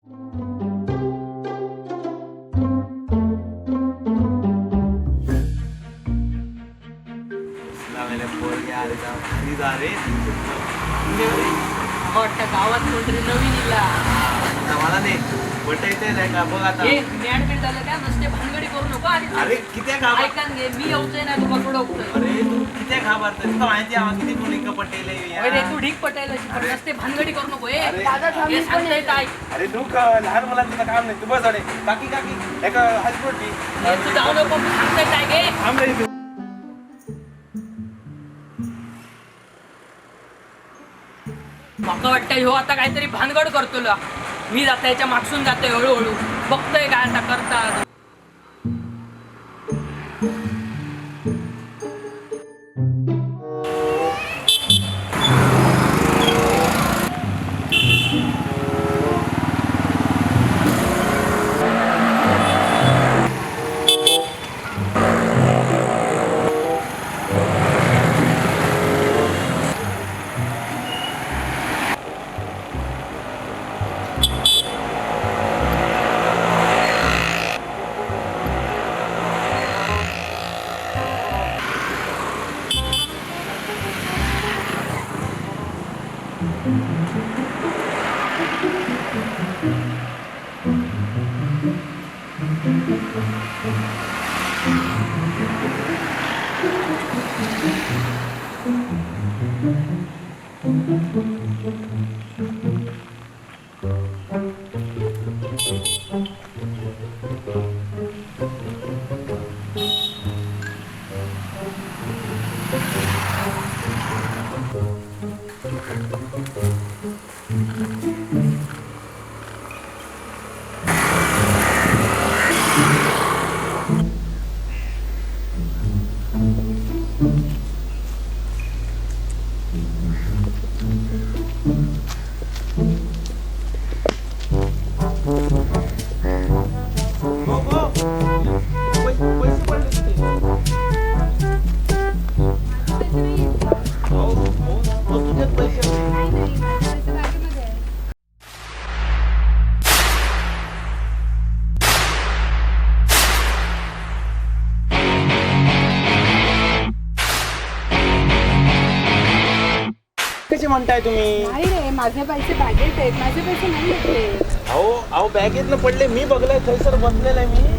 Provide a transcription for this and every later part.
गावात कोणतरी नवीन इला मला नाही बटायचंय का बघ आता ऍडमिट झालं का नसते भानगडी करू नको. अरे किती ऐका घे मी येऊचंय ना तू बकडो. अरे तू किती घाबरतोय तुला माहिती आहे किती कोणी का पटेल अरे तू ढीक पटायला नसते भानगडी करू नको. अरे तू लहान मुलांचं काम नाही तू बस अरे काकी काकी एक हॉस्पिटल तू जाऊ नको सांगताय काय गे थांब रे. मला वाटतं ह्यो आता काहीतरी भानगड करतो. मी जाता याच्या मागसून जातोय हळूहळू बघतोय काय आता करतात. कशी म्हणताय तुम्ही? नाही रे माझे पैसे बॅगेत आहेत. माझे पैसे नाही घेतले. अहो बॅगेतनं पडले मी बघलाय थैसर बसलेलाय मी.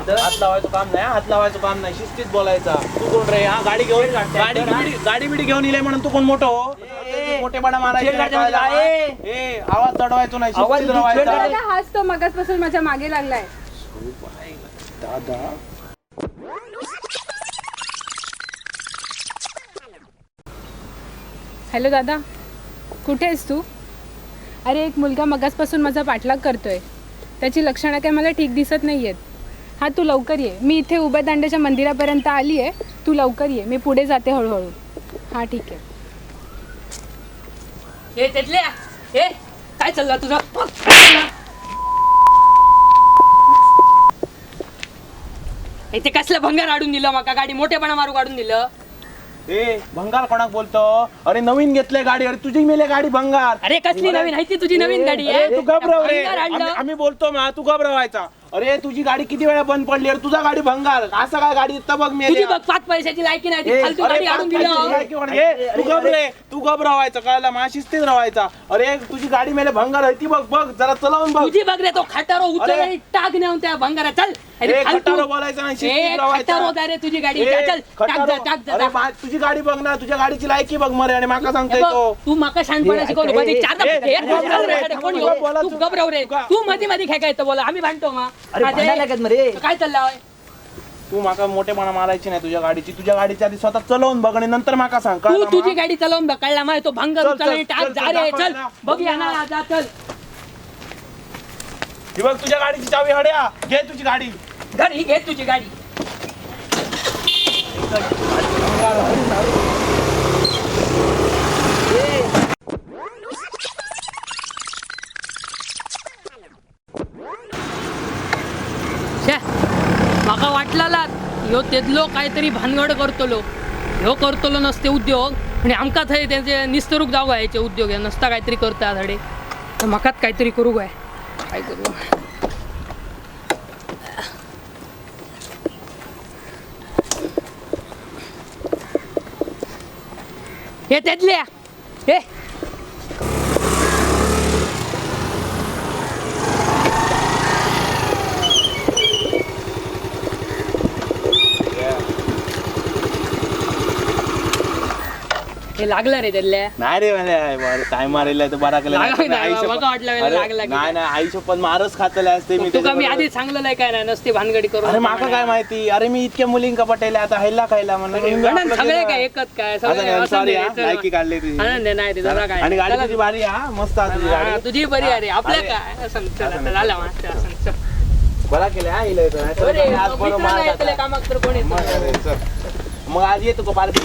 हात लावायचं काम नाही. हात लावायचं काम नाही. शिस्तीत बोलायचा. तू कोण रे? हा गाडी घेऊन गाडी बिडी घेऊन इले म्हणून तू कोण मोठो मोठेपणा मारायचा आवाज चढवायचो नाही. शिस्तीत राहायचा. हाच तो मगासपासून माझ्या मागे लागलाय. दादा हॅलो दादा कुठे आहेस तू? अरे एक मुलगा मगासपासून माझा पाठलाग करतोय. त्याची लक्षणं काय मला ठीक दिसत नाही आहेत. हा तू लवकर ये. मी इथे उभयदांड्याच्या मंदिरापर्यंत आली आहे. तू लवकर ये. मी पुढे जाते हळूहळू. हां ठीक आहे. हे तेतल्या हे काय चाललं तुझं? इथे कसलं भंगार आडून दिलं मका गाडी मोठेपणा मारू काढून दिलं. भंगार कोणाक बोलतो? अरे नवीन घेतलंय गाडी. अरे तुझी मेले गाडी भंगार. अरे कसली नवीन आहे ती? तुझी नवीन गाडी आहे. तू घबराव रे. आम्ही बोलतो मा तू घबरावायचा. अरे तुझी गाडी किती वेळा बंद पडली. अरे तुझा गाडी भंगार. असं काय गाडी बघ मी तुझी बघ 5 पैशाची लायकी नाही ती फालतू गाडी आडून दिलं. तू घबरावायचा कळला मा शिस्तीत राहायचा. अरे तुझी गाडी मेले भंगार आहे ती बघ जरा चलावून बघ. तुझी बघ रे तो खटारो उचल टाक नेऊन त्या भंगारा चल. अरे खटारो बोलायचं नाही. शिस्तीत राहायचं. रे तुझी गाडी चल टाक. तुझी गाडी बघ ना. तुझ्या गाडीची लायकी बघ मरे. आणि माका सांगतोय तो तू माका शहाणपणा शिकवतो. तू घबराव रे. तू मध्ये मध्ये काय काय बोला आम्ही भांडतो मा. काय चाललंय? तू माका मोठेपणा मारायची नाही तुझ्या गाडीची. तुझ्या गाडीच्या आधी स्वतः चलवून बघ आणि नंतर माका सांग. तू तुझी गाडी चालवून बघ. कळला माय तो भंगार उचल टाक जा रे चल बघूया ना जा चल. ही बघ तुझ्या गाडीची चावी हड्या. घे तुझी गाडी. घरी घे तुझी गाडी. वाटलाला ह्यो तेदलो काहीतरी भानगड करतलो, ह्यो करतलो नसते उद्योग आणि आमका थंय त्यांचे निस्तरूक जाऊ यायचे उद्योग हे नसता काहीतरी करता धडे. तर म्हाकाच काहीतरी करू काय करू. हे त्यातल्या हे हे लागलं रे त्यातल्या. नाही रे मला काय मारेल तर बरा केला लागला नाही, मला वाटलं वेळेला लागला की नाही नाही आई शपथ मारच खातले असते मी तुका मी आधी सांगलं नाही काय नाही नसते भानगडी करू. अरे माका काय माहिती, अरे मी इतक्या मुलींका पटेले आता हैला खायला म्हणून सगळे काय एकच काय सगळे सॉरी लायकी काढली तुझी. आनंद नाही रे जरा काय आणि गाडी तुझी भारी हा मस्त आहे तुझी गाडी. तुझी बरी आहे रे आपल्या काय असं चला झालं मागच्या बरा केलं हा इला येतो आज बरोबर मार खातात. कामात तर कोणी मग अरे, चल. मग आज येतो का पार्टी.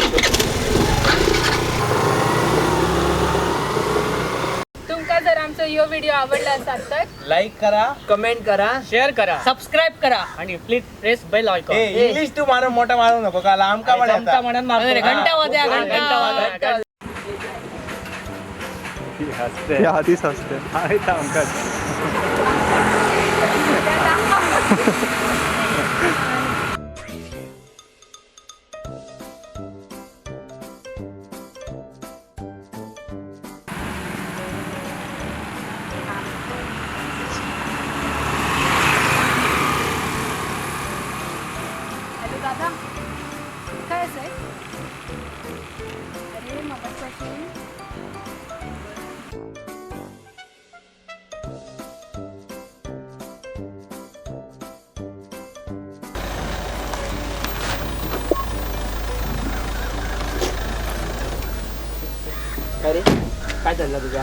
तुमका जर आमचा यो व्हिडिओ आवडला असाल तर लाईक करा, कमेंट करा, शेअर करा सबस्क्राईब करा आणि please press bell icon. English तू मारून मोठा मारू नको का आमका चमचा म्हणून मारतो. घंटा वाजया घंटा आधीच असते हॅलो दादा काय असेल. अरे मगाचपासून अरे काय चाललं तुझा?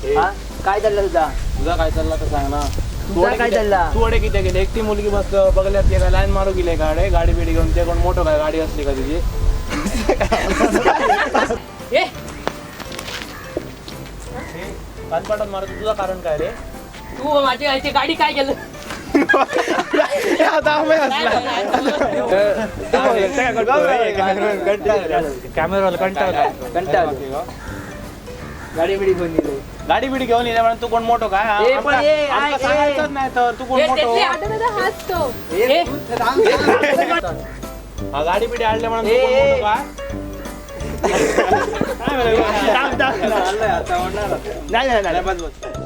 ए. हा? काय चाललं तुझा? तुझा काय चालला तर सांग ना. तुझा काय चालला? तू अडे किती गेले, एकटी मुलगी बस बघल्यात काय लाईन मारू गेले गाडी गाडी बिडी घेऊन ते कोण मोठं काय गाडी असली का तुझी. ए कानपाटात मारतो तुझं कारण काय रे. तू माझी आईची गाडी काय केलं कॅमेराला कंटाळला गाडी बिडी घेऊन गेलो. गाडी बिडी घेऊन येणे म्हणून तू कोण मोठं काय हा? ए, पण ए, आमका आय, ए. सांगायचंच नाही तर तू कोण ए, मोठं. त्यातले दादा दादा हाच तो. ए हा गाडी बिडी आणल्या म्हणून तू ए, कोण ए. मोठं काय. काय म्हणलं? नाही, नाही, नाही. नाही, बस, बस.